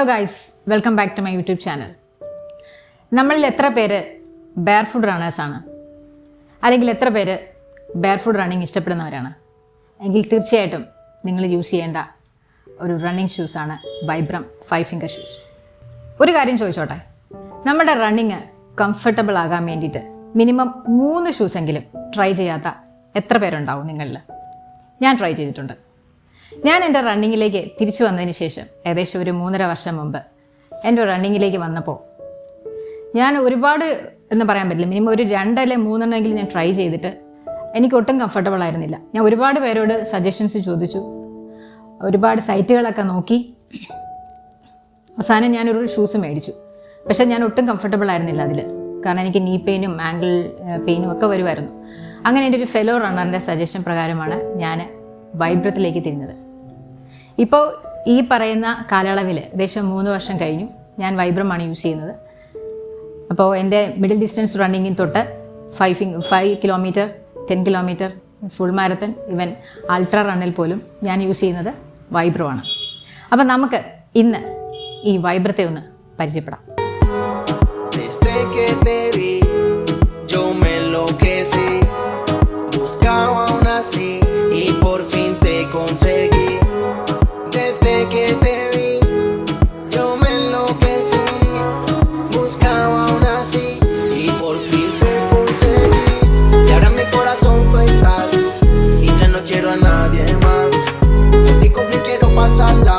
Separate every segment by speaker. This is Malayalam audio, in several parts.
Speaker 1: Hello guys, welcome back to my YouTube channel. നമ്മളിൽ എത്ര പേര് ബെയർ ഫുഡ് റണ്ണേഴ്സാണ്, അല്ലെങ്കിൽ എത്ര പേര് ബെയർ ഫുഡ് റണ്ണിങ് ഇഷ്ടപ്പെടുന്നവരാണ്? എങ്കിൽ തീർച്ചയായിട്ടും നിങ്ങൾ യൂസ് ചെയ്യേണ്ട ഒരു റണ്ണിങ് ഷൂസാണ് വൈബ്രം 5 ഫിംഗർ ഷൂസ്. ഒരു കാര്യം ചോദിച്ചോട്ടെ, നമ്മുടെ റണ്ണിങ് കംഫർട്ടബിൾ ആകാൻ വേണ്ടിയിട്ട് മിനിമം 3 ഷൂസെങ്കിലും ട്രൈ ചെയ്യാത്ത എത്ര പേരുണ്ടാവും നിങ്ങളിൽ? ഞാൻ ട്രൈ ചെയ്തിട്ടുണ്ട്. ഞാൻ എൻ്റെ റണ്ണിങ്ങിലേക്ക് തിരിച്ചു വന്നതിന് ശേഷം ഏകദേശം ഒരു 3.5 വർഷം മുമ്പ് എൻ്റെ റണ്ണിങ്ങിലേക്ക് വന്നപ്പോൾ ഞാൻ ഒരുപാട് എന്ന് പറയാൻ പറ്റില്ല, മിനിമം ഒരു 2 അല്ലെങ്കിൽ 3 ഞാൻ ട്രൈ ചെയ്തിട്ട് എനിക്ക് ഒട്ടും കംഫർട്ടബിൾ ആയിരുന്നില്ല. ഞാൻ ഒരുപാട് പേരോട് സജഷൻസ് ചോദിച്ചു, ഒരുപാട് സൈറ്റുകളൊക്കെ നോക്കി. അവസാനം ഞാനൊരു ഷൂസ് മേടിച്ചു. പക്ഷേ ഞാൻ ഒട്ടും കംഫർട്ടബിൾ ആയിരുന്നില്ല അതിൽ, കാരണം എനിക്ക് നീ പെയിനും ആങ്കിൾ പെയിനും ഒക്കെ വരുമായിരുന്നു. അങ്ങനെ എൻ്റെ ഒരു ഫെലോ റണ്ണറിൻ്റെ സജഷൻ പ്രകാരമാണ് ഞാൻ വൈബ്രത്തിലേക്ക് തിരിഞ്ഞത്. ഇപ്പോൾ ഈ പറയുന്ന കാലയളവിൽ ഏകദേശം 3 വർഷം കഴിഞ്ഞു ഞാൻ വൈബ്രമാണ് യൂസ് ചെയ്യുന്നത്. അപ്പോൾ എൻ്റെ മിഡിൽ ഡിസ്റ്റൻസ് റണ്ണിങ്ങിൽ തൊട്ട് 5 kilometre, 10 kilometre, full marathon, even ultra റണ്ണിൽ പോലും ഞാൻ യൂസ് ചെയ്യുന്നത് വൈബ്രമാണ്. അപ്പം നമുക്ക് ഇന്ന് ഈ വൈബ്രത്തെ ഒന്ന് പരിചയപ്പെടാം.
Speaker 2: Conseguí desde que te vi, yo me enloquecí, buscaba una así y por fin te conseguí. Y ahora mi corazón tú estás y ya no quiero a nadie más. Contigo me quiero pasarla,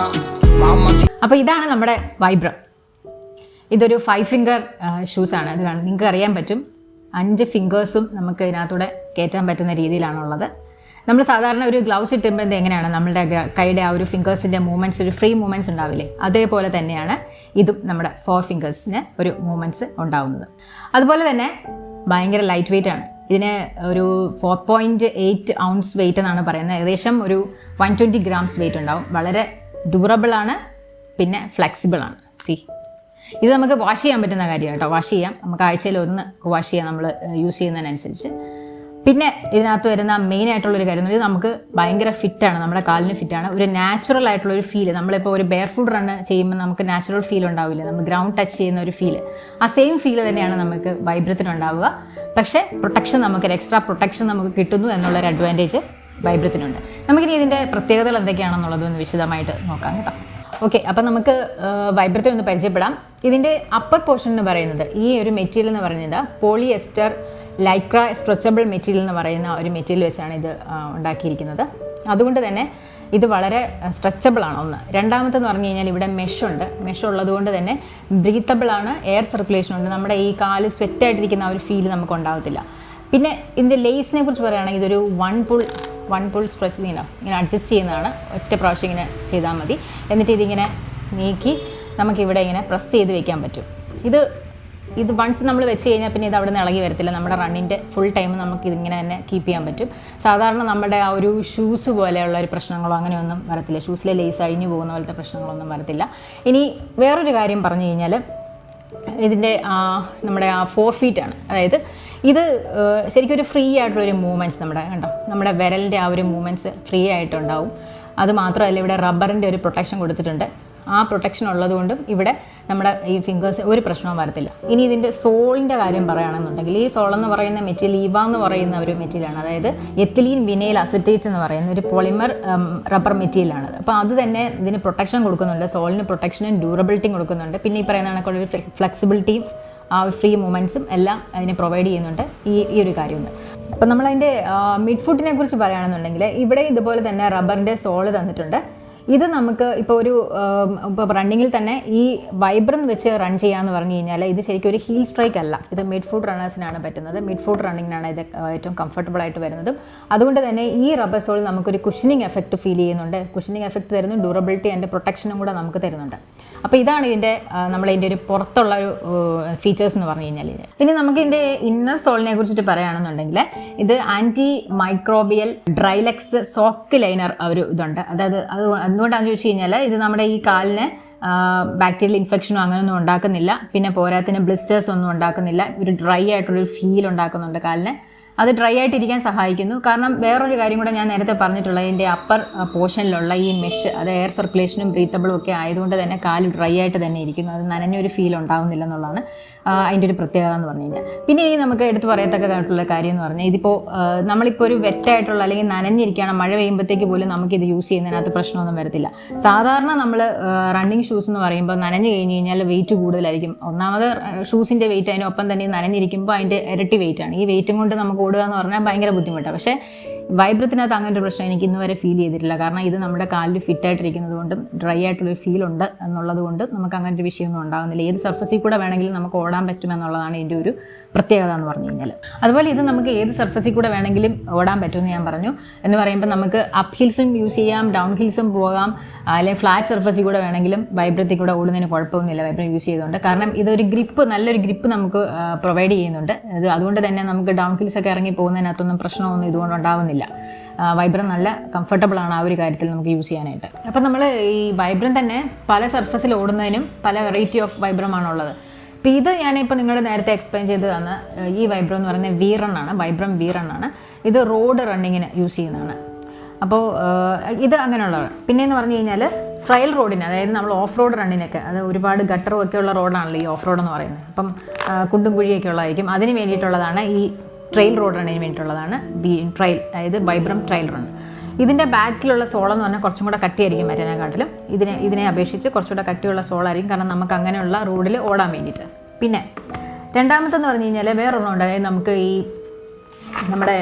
Speaker 2: mamá.
Speaker 1: അപ്പോൾ ഇതാണ് നമ്മുടെ വൈബ്രം. ഇതൊരു 5 ഫിംഗർ ഷൂസാണ്. ഇത് നിങ്ങൾക്ക് അറിയാൻ പറ്റും, 5 ഫിംഗേഴ്സും നമുക്ക് ഇതിനകത്തൂടെ കയറ്റാൻ പറ്റുന്ന രീതിയിലാണുള്ളത്. നമ്മൾ സാധാരണ ഒരു ഗ്ലൗസ് ഇട്ടുമ്പോൾ എങ്ങനെയാണ് നമ്മളുടെ കൈയുടെ ആ ഒരു ഫിംഗേഴ്സിൻ്റെ മൂവ്മെൻറ്റ്സ്, ഒരു ഫ്രീ മൂവ്മെൻറ്റ്സ് ഉണ്ടാവില്ലേ, അതേപോലെ തന്നെയാണ് ഇതും നമ്മുടെ 4 ഫിംഗേഴ്സിന് ഒരു മൂവ്മെൻറ്റ്സ് ഉണ്ടാവുന്നത്. അതുപോലെ തന്നെ ഭയങ്കര ലൈറ്റ് വെയിറ്റ് ആണ്. ഇതിന് ഒരു 4.8 ഔൺസ് വെയിറ്റ് എന്നാണ് പറയുന്നത്. ഏകദേശം ഒരു 120 ഗ്രാംസ് വെയിറ്റ് ഉണ്ടാവും. വളരെ ഡ്യൂറബിളാണ്, പിന്നെ ഫ്ലെക്സിബിളാണ്. ഇത് നമുക്ക് വാഷ് ചെയ്യാൻ പറ്റുന്ന കാര്യമാണ് കേട്ടോ. വാഷ് ചെയ്യാം, നമുക്ക് ആഴ്ചയിൽ 1 വാഷ് ചെയ്യാം നമ്മൾ യൂസ് ചെയ്യുന്നതിനനുസരിച്ച്. പിന്നെ ഇതിനകത്ത് വരുന്ന മെയിൻ ആയിട്ടുള്ളൊരു കാര്യം എന്ന് പറഞ്ഞാൽ നമുക്ക് ഭയങ്കര ഫിറ്റാണ്, നമ്മുടെ കാലിന് ഫിറ്റാണ്. ഒരു നാച്ചുറൽ ആയിട്ടുള്ളൊരു ഫീല്, നമ്മളിപ്പോൾ ഒരു ബെയർ ഫുഡ് റണ്ണ് ചെയ്യുമ്പോൾ നമുക്ക് നാച്ചുറൽ ഫീൽ ഉണ്ടാവില്ല, നമ്മൾ ഗ്രൗണ്ട് ടച്ച് ചെയ്യുന്ന ഒരു ഫീല്, ആ സെയിം ഫീല് തന്നെയാണ് നമുക്ക് വൈബ്രത്തിനുണ്ടാവുക. പക്ഷേ പ്രൊട്ടക്ഷൻ, നമുക്കൊരു എക്സ്ട്രാ പ്രൊട്ടക്ഷൻ നമുക്ക് കിട്ടുന്നു എന്നുള്ളൊരു അഡ്വാൻറ്റേജ് വൈബ്രത്തിനുണ്ട്. നമുക്കിനി ഇതിൻ്റെ പ്രത്യേകതകൾ എന്തൊക്കെയാണെന്നുള്ളതൊന്ന് വിശദമായിട്ട് നോക്കാം കേട്ടോ. ഓക്കെ, അപ്പം നമുക്ക് വൈബ്രത്തെ ഒന്ന് പരിചയപ്പെടാം. ഇതിൻ്റെ അപ്പർ പോർഷൻ എന്ന് പറയുന്നത്, ഈ ഒരു മെറ്റീരിയൽ എന്ന് പറയുന്നത് പോളിയെസ്റ്റർ ലൈക്ര സ്ട്രെച്ചബിൾ മെറ്റീരിയൽ എന്ന് പറയുന്ന ഒരു മെറ്റീരിയൽ വെച്ചാണ് ഇത് ഉണ്ടാക്കിയിരിക്കുന്നത്. അതുകൊണ്ട് തന്നെ ഇത് വളരെ സ്ട്രെച്ചബിളാണ് ഒന്ന്. രണ്ടാമത്തെന്ന് പറഞ്ഞു കഴിഞ്ഞാൽ ഇവിടെ മെഷ് ഉള്ളതുകൊണ്ട് തന്നെ ബ്രീത്തബിളാണ്, എയർ സർക്കുലേഷൻ ഉണ്ട്. നമ്മുടെ ഈ കാല് സ്വെറ്റായിട്ടിരിക്കുന്ന ആ ഒരു ഫീൽ നമുക്ക് ഉണ്ടാകത്തില്ല. പിന്നെ ഇതിൻ്റെ ലേസിനെ കുറിച്ച് പറയുകയാണെങ്കിൽ ഇതൊരു വൺ പുൾ സ്ട്രെച്ച് ഇങ്ങനെ അഡ്ജസ്റ്റ് ചെയ്യുന്നതാണ്. ഒറ്റ പ്രാവശ്യം ഇങ്ങനെ ചെയ്താൽ മതി. എന്നിട്ട് ഇതിങ്ങനെ നീക്കി നമുക്കിവിടെ ഇങ്ങനെ പ്രസ് ചെയ്ത് വെക്കാൻ പറ്റും. ഇത് വൺസ് നമ്മൾ വെച്ച് കഴിഞ്ഞാൽ പിന്നെ ഇത് അവിടെ നിന്ന് ഇളകി വരത്തില്ല. നമ്മുടെ റണ്ണിൻ്റെ ഫുൾ ടൈം നമുക്ക് ഇതിങ്ങനെ തന്നെ കീപ്പ് ചെയ്യാൻ പറ്റും. സാധാരണ നമ്മുടെ ആ ഒരു ഷൂസ് പോലെയുള്ള ഒരു പ്രശ്നങ്ങളോ അങ്ങനെയൊന്നും വരത്തില്ല. ഷൂസിലെ ലേസ് അഴിഞ്ഞു പോകുന്ന പോലത്തെ പ്രശ്നങ്ങളൊന്നും വരത്തില്ല. ഇനി വേറൊരു കാര്യം പറഞ്ഞു കഴിഞ്ഞാൽ ഇതിൻ്റെ നമ്മുടെ ആ 4 ഫീറ്റാണ്. അതായത് ഇത് ശരിക്കും ഒരു ഫ്രീ ആയിട്ടുള്ളൊരു മൂവ്മെൻറ്റ്സ് നമ്മുടെ വിരലിൻ്റെ ആ ഒരു മൂവ്മെൻറ്റ്സ് ഫ്രീ ആയിട്ടുണ്ടാവും. അതുമാത്രമല്ല ഇവിടെ റബ്ബറിൻ്റെ ഒരു പ്രൊട്ടക്ഷൻ കൊടുത്തിട്ടുണ്ട്. ആ പ്രൊട്ടക്ഷൻ ഉള്ളതുകൊണ്ടും ഇവിടെ നമ്മുടെ ഈ ഫിംഗേഴ്സ് ഒരു പ്രശ്നവും വരത്തില്ല. ഇനി ഇതിൻ്റെ സോളിൻ്റെ കാര്യം പറയുകയാണെന്നുണ്ടെങ്കിൽ, ഈ സോൾ എന്ന് പറയുന്ന മെറ്റീരിയൽ ഈവ എന്ന് പറയുന്ന ഒരു മെറ്റീരിയലാണ്. അതായത് എത്തിലീൻ വിനൈൽ അസറ്റേറ്റ് എന്ന് പറയുന്ന ഒരു പോളിമർ റബ്ബർ മെറ്റീരിയലാണ്. അപ്പോൾ അത് തന്നെ ഇതിന് പ്രൊട്ടക്ഷൻ കൊടുക്കുന്നുണ്ട്, സോളിന് പ്രൊട്ടക്ഷനും ഡ്യൂറബിലിറ്റിയും കൊടുക്കുന്നുണ്ട്. പിന്നെ ഈ പറയുന്ന കണക്കുള്ളൊരു ഫ്ലെക്സിബിലിറ്റിയും ആ ഫ്രീ മൂവ്മെൻറ്റ്സും എല്ലാം അതിനെ പ്രൊവൈഡ് ചെയ്യുന്നുണ്ട്. ഈ ഒരു കാര്യമുണ്ട്. അപ്പോൾ നമ്മളതിൻ്റെ മിഡ് ഫുട്ടിനെ കുറിച്ച് പറയുകയാണെന്നുണ്ടെങ്കിൽ ഇവിടെ ഇതുപോലെ തന്നെ റബ്ബറിൻ്റെ സോള് തന്നിട്ടുണ്ട്. ഇത് നമുക്ക് ഇപ്പോൾ റണ്ണിങ്ങിൽ തന്നെ ഈ വൈബ്രം വെച്ച് റൺ ചെയ്യാമെന്ന് പറഞ്ഞു കഴിഞ്ഞാൽ ഇത് ശരിക്കും ഒരു ഹീൽ സ്ട്രൈക്ക് അല്ല. ഇത് മിഡ് ഫുട്ട് റണ്ണേഴ്സിനാണ് പറ്റുന്നത്. മിഡ് ഫുട്ട് റണ്ണിങ്ങിനാണ് ഇത് ഏറ്റവും കംഫർട്ടബിൾ ആയിട്ട് വരുന്നതും. അതുകൊണ്ട് തന്നെ ഈ റബ്ബർ സോൾ നമുക്കൊരു കുഷനിങ് എഫക്റ്റ് ഫീൽ ചെയ്യുന്നുണ്ട്. കുഷനിങ് എഫക്റ്റ് തരുന്നു, ഡ്യൂറബിലിറ്റി ആൻഡ് പ്രൊട്ടക്ഷനും കൂടെ നമുക്ക് തരുന്നുണ്ട്. അപ്പോൾ ഇതാണ് നമ്മളതിൻ്റെ ഒരു പുറത്തുള്ള ഒരു ഫീച്ചേഴ്സ് എന്ന് പറഞ്ഞു കഴിഞ്ഞാൽ. പിന്നെ നമുക്ക് ഇതിൻ്റെ ഇന്നർ സോളിനെ കുറിച്ചിട്ട് പറയുകയാണെന്നുണ്ടെങ്കിൽ ഇത് ആൻറ്റി മൈക്രോബിയൽ ഡ്രൈലെക്സ് സോക്ക് ലൈനർ ഒരു ഇതുണ്ട്. അതായത് എന്തുകൊണ്ടാണെന്ന് ചോദിച്ചു കഴിഞ്ഞാൽ ഇത് നമ്മുടെ ഈ കാലിന് ബാക്ടീരിയൽ ഇൻഫെക്ഷനോ അങ്ങനെയൊന്നും ഉണ്ടാക്കുന്നില്ല. പിന്നെ പോരാത്തിന് ബ്ലിസ്റ്റേഴ്സ് ഒന്നും ഉണ്ടാക്കുന്നില്ല. ഒരു ഡ്രൈ ആയിട്ടുള്ളൊരു ഫീൽ ഉണ്ടാക്കുന്നുണ്ട് കാലിന്. അത് ഡ്രൈ ആയിട്ടിരിക്കാൻ സഹായിക്കുന്നു. കാരണം വേറൊരു കാര്യം കൂടെ ഞാൻ നേരത്തെ പറഞ്ഞിട്ടുള്ളത്, ഇതിൻ്റെ അപ്പർ പോർഷനിലുള്ള ഈ മെഷ് അത് എയർ സർക്കുലേഷനും ബ്രീത്തബിളും ഒക്കെ ആയതുകൊണ്ട് തന്നെ കാല് ഡ്രൈ ആയിട്ട് തന്നെ ഇരിക്കുന്നു. അത് നനഞ്ഞൊരു ഫീൽ ഉണ്ടാവുന്നില്ല എന്നുള്ളതാണ് അതിൻ്റെ ഒരു പ്രത്യേകത എന്ന് പറഞ്ഞു കഴിഞ്ഞാൽ. പിന്നെ ഈ നമുക്ക് എടുത്ത് പറയത്തക്കതായിട്ടുള്ള കാര്യം എന്ന് പറഞ്ഞാൽ, ഇതിപ്പോൾ നമ്മളിപ്പോൾ ഒരു വെറ്റായിട്ടുള്ള അല്ലെങ്കിൽ നനഞ്ഞിരിക്കുകയാണ്, മഴ പെയ്യുമ്പോഴത്തേക്ക് പോലും നമുക്കിത് യൂസ് ചെയ്യുന്നതിനകത്ത് പ്രശ്നമൊന്നും വരത്തില്ല. സാധാരണ നമ്മൾ റണ്ണിങ് ഷൂസ് എന്ന് പറയുമ്പോൾ നനഞ്ഞു കഴിഞ്ഞ് കഴിഞ്ഞാൽ വെയിറ്റ് കൂടുതലായിരിക്കും. ഒന്നാമത് ഷൂസിൻ്റെ വെയിറ്റ്, അതിനൊപ്പം തന്നെ നനഞ്ഞിരിക്കുമ്പോൾ അതിൻ്റെ ഇരട്ടി വെയിറ്റാണ്. ഈ വെയിറ്റും കൊണ്ട് നമുക്ക് ഓടുക എന്ന് പറഞ്ഞാൽ ഭയങ്കര ബുദ്ധിമുട്ടാണ്. പക്ഷേ വൈബ്രത്തിനകത്ത് അങ്ങനെ ഒരു പ്രശ്നം എനിക്ക് ഇന്ന് വരെ ഫീൽ ചെയ്തിട്ടില്ല. കാരണം ഇത് നമ്മുടെ കാലിൽ ഫിറ്റായിട്ടിരിക്കുന്നത് കൊണ്ടും ഡ്രൈ ആയിട്ടുള്ളൊരു ഫീൽ ഉണ്ട് എന്നുള്ളത് കൊണ്ട് നമുക്ക് അങ്ങനെ ഒരു വിഷയമൊന്നും ഉണ്ടാകുന്നില്ല. ഏത് സർഫസിൽ കൂടെ വേണമെങ്കിലും നമുക്ക് ഓടാൻ പറ്റുമെന്നുള്ളതാണ് ഇതിൻ്റെ ഒരു പ്രത്യേകത എന്ന് പറഞ്ഞു കഴിഞ്ഞാൽ. അതുപോലെ ഇത് നമുക്ക് ഏത് സർഫസിൽ കൂടെ വേണമെങ്കിലും ഓടാൻ പറ്റുമെന്ന് ഞാൻ പറഞ്ഞു. എന്ന് പറയുമ്പോൾ നമുക്ക് അപ്പ് ഹിൽസും യൂസ് ചെയ്യാം, ഡൗൺ ഹിൽസും പോകാം, അല്ലെങ്കിൽ ഫ്ലാറ്റ് സർഫസിൽ കൂടെ വേണമെങ്കിലും വൈബ്രത്തിൽ കൂടെ ഓടുന്നതിന് കുഴപ്പമൊന്നുമില്ല വൈബ്രം യൂസ് ചെയ്തുകൊണ്ട്. കാരണം ഇതൊരു ഗ്രിപ്പ്, നല്ലൊരു ഗ്രിപ്പ് നമുക്ക് പ്രൊവൈഡ് ചെയ്യുന്നുണ്ട്. അതുകൊണ്ട് തന്നെ നമുക്ക് ഡൗൺ ഹിൽസൊക്കെ ഇറങ്ങി പോകുന്നതിനകത്തൊന്നും പ്രശ്നമൊന്നും ഇതുകൊണ്ട് ഉണ്ടാവുന്നില്ല. വൈബ്രം നല്ല കംഫർട്ടബിൾ ആണ് ആ ഒരു കാര്യത്തിൽ നമുക്ക് യൂസ് ചെയ്യാനായിട്ട്. അപ്പം നമ്മൾ ഈ വൈബ്രം തന്നെ പല സർഫസിൽ ഓടുന്നതിനും പല വെറൈറ്റി ഓഫ് വൈബ്രമാണുള്ളത്. അപ്പോൾ ഇത് ഞാനിപ്പോൾ നിങ്ങളുടെ നേരത്തെ എക്സ്പ്ലെയിൻ ചെയ്ത് തന്ന ഈ വൈബ്രം എന്ന് പറയുന്നത് V-Run ആണ്, വൈബ്രം V-Run ആണ്. ഇത് റോഡ് റണ്ണിങ്ങിന് യൂസ് ചെയ്യുന്നതാണ്. അപ്പോൾ ഇത് അങ്ങനെയുള്ളതാണ്. പിന്നെയെന്ന് പറഞ്ഞു കഴിഞ്ഞാൽ ട്രയൽ റോഡിന്, അതായത് നമ്മൾ ഓഫ് റോഡ് റണ്ണിനൊക്കെ, അത് ഒരുപാട് ഗട്ടറും ഒക്കെ ഉള്ള റോഡാണല്ലോ ഈ ഓഫ് റോഡ് എന്ന് പറയുന്നത്. അപ്പം കുണ്ടും കുഴിയൊക്കെ ഉള്ളതായിരിക്കും. അതിന് വേണ്ടിയിട്ടുള്ളതാണ് ഈ ട്രെയിൽ റോഡ് റണ്ണിന് വേണ്ടിയിട്ടുള്ളതാണ് ട്രയൽ, അതായത് വൈബ്രം ട്രയൽ റൺ. ഇതിൻ്റെ ബാക്കിലുള്ള സോളെന്ന് പറഞ്ഞാൽ കുറച്ചും കൂടെ കട്ടിയായിരിക്കും മറ്റേനെക്കാട്ടിലും. ഇതിനെ അപേക്ഷിച്ച് കുറച്ചുകൂടെ കട്ടിയുള്ള സോളായിരിക്കും, കാരണം നമുക്ക് അങ്ങനെയുള്ള റോഡിൽ ഓടാൻ വേണ്ടിയിട്ട്. പിന്നെ രണ്ടാമത്തെന്ന് പറഞ്ഞു കഴിഞ്ഞാൽ വേറൊന്നുണ്ട്, അതായത് നമുക്ക് ഈ നമ്മുടെ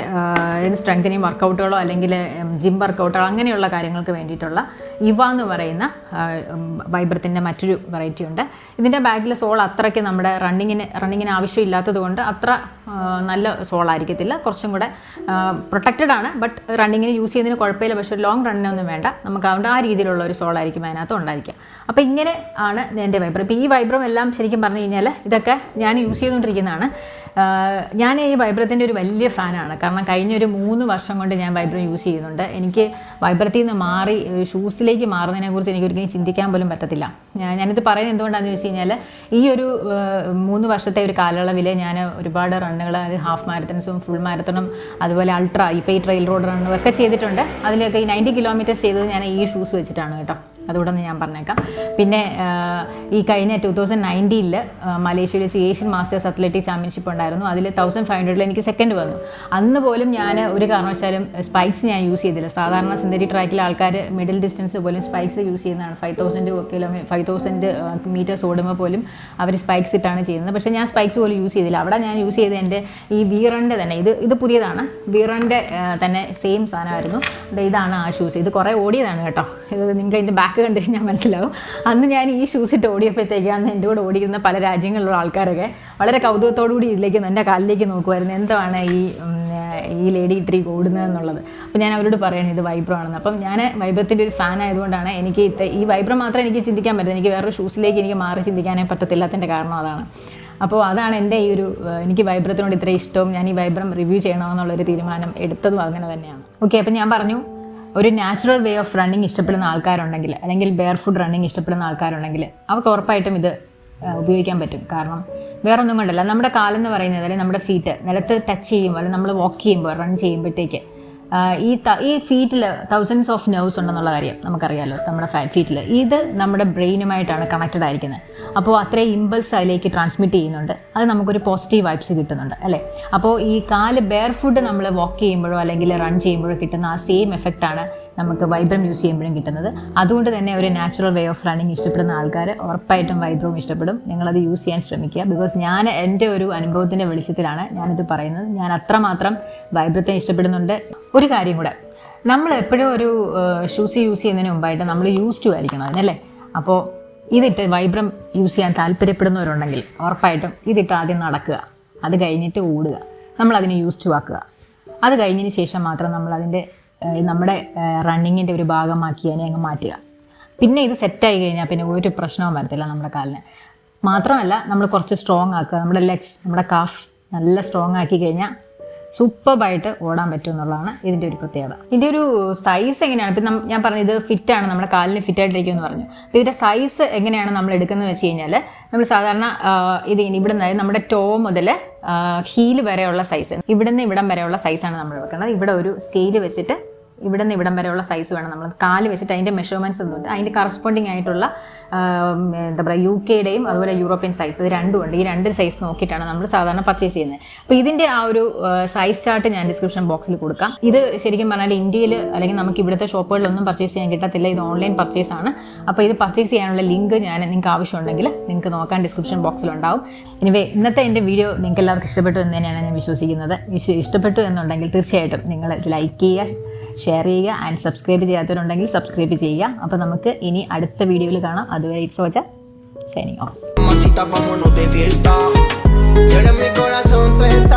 Speaker 1: സ്ട്രെങ്തനിങ് വർക്കൗട്ടുകളോ അല്ലെങ്കിൽ ജിം വർക്കൗട്ടുകളോ അങ്ങനെയുള്ള കാര്യങ്ങൾക്ക് വേണ്ടിയിട്ടുള്ള ഇവ എന്ന് പറയുന്ന വൈബ്രത്തിൻ്റെ മറ്റൊരു വെറൈറ്റി ഉണ്ട്. ഇതിൻ്റെ ബാക്കിലെ സോൾ അത്രയ്ക്ക് നമ്മുടെ റണ്ണിങ്ങിന് ആവശ്യമില്ലാത്തത് കൊണ്ട് അത്ര നല്ല സോളായിരിക്കത്തില്ല, കുറച്ചും കൂടെ പ്രൊട്ടക്റ്റഡ് ആണ്. ബട്ട് റണ്ണിങ്ങിന് യൂസ് ചെയ്യുന്നതിന് കുഴപ്പമില്ല, പക്ഷേ ലോങ് റണ്ണിനൊന്നും വേണ്ട, നമുക്ക് അതുകൊണ്ട് ആ രീതിയിലുള്ള ഒരു സോളായിരിക്കും അതിനകത്ത് ഉണ്ടായിരിക്കുക. അപ്പോൾ ഇങ്ങനെ ആണ് എൻ്റെ വൈബ്രം. ഇപ്പോൾ ഈ വൈബ്രം എല്ലാം ശരിക്കും പറഞ്ഞു കഴിഞ്ഞാൽ ഇതൊക്കെ ഞാൻ യൂസ് ചെയ്തുകൊണ്ടിരിക്കുന്നതാണ്. ഞാൻ ഈ വൈബ്രത്തിൻ്റെ ഒരു വലിയ ഫാനാണ്. കാരണം കഴിഞ്ഞൊരു 3 വർഷം കൊണ്ട് ഞാൻ വൈബ്രം യൂസ് ചെയ്യുന്നുണ്ട്. എനിക്ക് വൈബ്രത്തിൽ നിന്ന് മാറി ഷൂസിലേക്ക് മാറുന്നതിനെക്കുറിച്ച് എനിക്കൊരിക്കലും ചിന്തിക്കാൻ പോലും പറ്റത്തില്ല. ഞാനിത് പറയുന്നത് എന്തുകൊണ്ടാണെന്ന് വെച്ച് കഴിഞ്ഞാൽ ഈ ഒരു 3 വർഷത്തെ ഒരു കാലയളവിൽ ഞാൻ ഒരുപാട് റണ്ണുകൾ, അത് ഹാഫ് മാരത്തൺസും ഫുൾ മാരത്തണും അതുപോലെ അൾട്ര, ഇപ്പോൾ ഈ ട്രെയിൽ റോഡ് റണ്ണും ഒക്കെ ചെയ്തിട്ടുണ്ട്. അതിലൊക്കെ ഈ 90 കിലോമീറ്റേഴ്സ് ചെയ്തത് ഞാൻ ഈ ഷൂസ് വെച്ചിട്ടാണ് കേട്ടോ. അതുകൂടെ ഞാൻ പറഞ്ഞേക്കാം. പിന്നെ ഈ കഴിഞ്ഞ 2019 മലേഷ്യയിൽ വെച്ച് ഏഷ്യൻ മാസ്റ്റേഴ്സ് അത്ലറ്റിക് ചാമ്പ്യൻഷിപ്പ് ഉണ്ടായിരുന്നു. അതിൽ 1500 എനിക്ക് സെക്കൻഡ് വന്നു. അന്ന് പോലും ഞാൻ ഒരു കാരണവശാലും സ്പൈക്സ് ഞാൻ യൂസ് ചെയ്തില്ല. സാധാരണ സിന്തറ്റിക് ട്രാക്കിലെ ആൾക്കാർ മിഡിൽ ഡിസ്റ്റൻസ് പോലും സ്പൈക്സ് യൂസ് ചെയ്യുന്നതാണ്. 5000 മീറ്റേഴ്സ് ഓടുമ്പോൾ പോലും അവർ സ്പൈക്സ് ഇട്ടാണ് ചെയ്യുന്നത്. പക്ഷേ ഞാൻ സ്പൈക്സ് പോലും യൂസ് ചെയ്തില്ല. അവിടെ ഞാൻ യൂസ് ചെയ്ത് എൻ്റെ ഈ V-Runൻ്റെ തന്നെ, ഇത് പുതിയതാണ്, V-Runൻ്റെ തന്നെ സെയിം സാധനമായിരുന്നു. ഇതാണ് ആ ഷൂസ്. ഇത് കുറേ ഓടിയതാണ് കേട്ടോ. ഇത് നിങ്ങൾക്ക് അതിൻ്റെ ബാക്ക് കണ്ടു കഴിഞ്ഞാൽ മനസ്സിലാവും. അന്ന് ഞാൻ ഈ ഷൂസ് ഇട്ട് ഓടിയപ്പോഴത്തേക്ക് അന്ന് എൻ്റെ കൂടെ ഓടിക്കുന്ന പല രാജ്യങ്ങളിലുള്ള ആൾക്കാരൊക്കെ വളരെ കൗതുകത്തോടുകൂടി ഇതിലേക്ക് എൻ്റെ കാലിലേക്ക് നോക്കുമായിരുന്നു, എന്താണ് ഈ ലേഡി ഇത്തിരി ഓടുന്നതെന്നുള്ളത്. അപ്പോൾ ഞാൻ അവരോട് പറയണം ഇത് വൈബ്രം ആണെന്ന്. അപ്പം ഞാൻ വൈബ്രത്തിൻ്റെ ഒരു ഫാൻ ആയതുകൊണ്ടാണ് എനിക്ക് ഈ വൈബ്രം മാത്രമേ എനിക്ക് ചിന്തിക്കാൻ പറ്റും. എനിക്ക് വേറൊരു ഷൂസിലേക്ക് എനിക്ക് മാറി ചിന്തിക്കാനേ പറ്റത്തില്ലാത്തതിൻ്റെ കാരണം അതാണ്. അപ്പോൾ അതാണ് എൻ്റെ ഈ ഒരു എനിക്ക് വൈബ്രത്തിനോട് ഇത്ര ഇഷ്ടവും ഞാൻ ഈ വൈബ്രം റിവ്യൂ ചെയ്യണമെന്നുള്ളൊരു തീരുമാനം എടുത്തതും അങ്ങനെ തന്നെയാണ്. ഓക്കെ, അപ്പം ഞാൻ പറഞ്ഞു, ഒരു നാച്ചുറൽ വേ ഓഫ് റണ്ണിങ് ഇഷ്ടപ്പെടുന്ന ആൾക്കാരുണ്ടെങ്കിൽ, അല്ലെങ്കിൽ ബെയർ ഫുഡ് റണ്ണിങ് ഇഷ്ടപ്പെടുന്ന ആൾക്കാരുണ്ടെങ്കിൽ അവർക്ക് ഉറപ്പായിട്ടും ഇത് ഉപയോഗിക്കാൻ പറ്റും. കാരണം വേറൊന്നും കൊണ്ടല്ല, നമ്മുടെ കാലെന്ന് പറയുന്നത്, അല്ലെങ്കിൽ നമ്മുടെ ഫീറ്റ് നിലത്ത് ടച്ച് ചെയ്യുമ്പോൾ, അല്ലെങ്കിൽ നമ്മൾ വാക്ക് ചെയ്യുമ്പോൾ, റൺ ചെയ്യുമ്പോഴത്തേക്ക് ഈ ഫീറ്റിൽ തൗസൻഡ്സ് ഓഫ് നെർവ്സ് ഉണ്ടെന്നുള്ള കാര്യം നമുക്കറിയാമല്ലോ. നമ്മുടെ ഫീറ്റിൽ ഇത് നമ്മുടെ ബ്രെയിനുമായിട്ടാണ് കണക്റ്റഡ് ആയിരിക്കുന്നത്. അപ്പോൾ അത്രയും ഇമ്പൾസ് അതിലേക്ക് ട്രാൻസ്മിറ്റ് ചെയ്യുന്നുണ്ട്. അത് നമുക്കൊരു പോസിറ്റീവ് വൈബ്സ് കിട്ടുന്നുണ്ട് അല്ലേ. അപ്പോൾ ഈ കാല് ബെയർ ഫുഡ് നമ്മൾ വാക്ക് ചെയ്യുമ്പോഴോ അല്ലെങ്കിൽ റൺ ചെയ്യുമ്പോഴോ കിട്ടുന്ന ആ സെയിം എഫക്റ്റാണ് നമുക്ക് വൈബ്രം യൂസ് ചെയ്യുമ്പോഴും കിട്ടുന്നത്. അതുകൊണ്ട് തന്നെ ഒരു നാച്ചുറൽ വേ ഓഫ് റണ്ണിങ് ഇഷ്ടപ്പെടുന്ന ആൾക്കാർ ഉറപ്പായിട്ടും വൈബ്രവും ഇഷ്ടപ്പെടും. നിങ്ങളത് യൂസ് ചെയ്യാൻ ശ്രമിക്കുക. ബിക്കോസ് ഞാൻ എൻ്റെ ഒരു അനുഭവത്തിൻ്റെ വെളിച്ചത്തിലാണ് ഞാനിത് പറയുന്നത്. ഞാൻ അത്രമാത്രം വൈബ്രത്തെ ഇഷ്ടപ്പെടുന്നുണ്ട്. ഒരു കാര്യം കൂടെ, നമ്മൾ എപ്പോഴും ഒരു ഷൂസ് യൂസ് ചെയ്യുന്നതിന് മുമ്പായിട്ട് നമ്മൾ യൂസ് ടു ആയിരിക്കണം അതിനല്ലേ. അപ്പോൾ ഇതിട്ട് വൈബ്രം യൂസ് ചെയ്യാൻ താല്പര്യപ്പെടുന്നവരുണ്ടെങ്കിൽ ഉറപ്പായിട്ടും ഇതിട്ട് ആദ്യം നടക്കുക, അത് കഴിഞ്ഞിട്ട് ഓടുക, നമ്മളതിനെ യൂസ് ടു ആക്കുക. അത് കഴിഞ്ഞതിന് ശേഷം മാത്രം നമ്മളതിൻ്റെ നമ്മുടെ റണ്ണിങ്ങിൻ്റെ ഒരു ഭാഗമാക്കി അതിനെ അങ്ങ് മാറ്റുക. പിന്നെ ഇത് സെറ്റായി കഴിഞ്ഞാൽ പിന്നെ ഒരു പ്രശ്നവും വരത്തില്ല നമ്മുടെ കാലിന്. മാത്രമല്ല നമ്മൾ കുറച്ച് സ്ട്രോങ് ആക്കുക, നമ്മുടെ ലെഗ്സ്, നമ്മുടെ കാഫ് നല്ല സ്ട്രോങ് ആക്കി കഴിഞ്ഞാൽ സൂപ്പർബായിട്ട് ഓടാൻ പറ്റും എന്നുള്ളതാണ് ഇതിൻ്റെ ഒരു പ്രത്യേകത. ഇതിൻ്റെ ഒരു സൈസ് എങ്ങനെയാണ്, ഇപ്പം ഞാൻ പറഞ്ഞു ഇത് ഫിറ്റാണ്, നമ്മുടെ കാലിന് ഫിറ്റായിട്ടിരിക്കുമെന്ന് പറഞ്ഞു. അപ്പോൾ ഇതിൻ്റെ സൈസ് എങ്ങനെയാണ് നമ്മൾ എടുക്കുന്നത് വെച്ച് കഴിഞ്ഞാൽ, നമ്മൾ സാധാരണ ഇത് ഇവിടെ നിന്ന് നമ്മുടെ ടോ മുതൽ ഹീല് വരെയുള്ള സൈസ്, ഇവിടുന്ന് ഇവിടം വരെയുള്ള സൈസാണ് നമ്മൾ വെക്കുന്നത്. ഇവിടെ ഒരു സ്കെയിൽ വെച്ചിട്ട് ഇവിടെ നിന്ന് ഇവിടം വരെയുള്ള സൈസ് വേണം നമ്മൾ കാല് വെച്ചിട്ട് അതിൻ്റെ മെഷർമെൻറ്റ്സ് ഒന്നുണ്ട്. അതിൻ്റെ കറസ്പോണ്ടിങ് ആയിട്ടുള്ള എന്താ പറയുക UK-യുടെയും അതുപോലെ യൂറോപ്യൻ സൈസ്, ഇത് രണ്ടും ഉണ്ട്. ഈ രണ്ട് സൈസ് നോക്കിയിട്ടാണ് നമ്മൾ സാധാരണ പർച്ചേസ് ചെയ്യുന്നത്. അപ്പോൾ ഇതിൻ്റെ ആ ഒരു സൈസ് ചാർട്ട് ഞാൻ ഡിസ്ക്രിപ്ഷൻ ബോക്സിൽ കൊടുക്കാം. ഇത് ശരിക്കും പറഞ്ഞാൽ ഇന്ത്യയിൽ അല്ലെങ്കിൽ നമുക്ക് ഇവിടുത്തെ ഷോപ്പുകളിലൊന്നും പർച്ചേസ് ചെയ്യാൻ കിട്ടത്തില്ല. ഇത് ഓൺലൈൻ പർച്ചേസ് ആണ്. അപ്പോൾ ഇത് പർച്ചേസ് ചെയ്യാനുള്ള ലിങ്ക് നിങ്ങൾക്ക് ആവശ്യമുണ്ടെങ്കിൽ നിങ്ങൾക്ക് നോക്കാൻ ഡിസ്ക്രിപ്ഷൻ ബോക്സിലുണ്ടാവും. എനിവേ ഇന്നത്തെ എൻ്റെ വീഡിയോ നിങ്ങൾക്ക് എല്ലാവർക്കും ഇഷ്ടപ്പെട്ടു എന്ന് തന്നെയാണ് ഞാൻ വിശ്വസിക്കുന്നത്. ഇഷ്ടപ്പെട്ടു എന്നുണ്ടെങ്കിൽ തീർച്ചയായിട്ടും നിങ്ങൾ ലൈക്ക് ചെയ്യുക, ഷെയർ ചെയ്യുക, ആൻഡ് സബ്സ്ക്രൈബ് ചെയ്യാത്തവരുണ്ടെങ്കിൽ സബ്സ്ക്രൈബ് ചെയ്യുക. അപ്പോൾ നമുക്ക് ഇനി അടുത്ത വീഡിയോയിൽ കാണാം. അതുവരെ it's Ojha signing off.
Speaker 2: Mamacita, vámonos de fiesta. Quiero en mi corazón tú estás.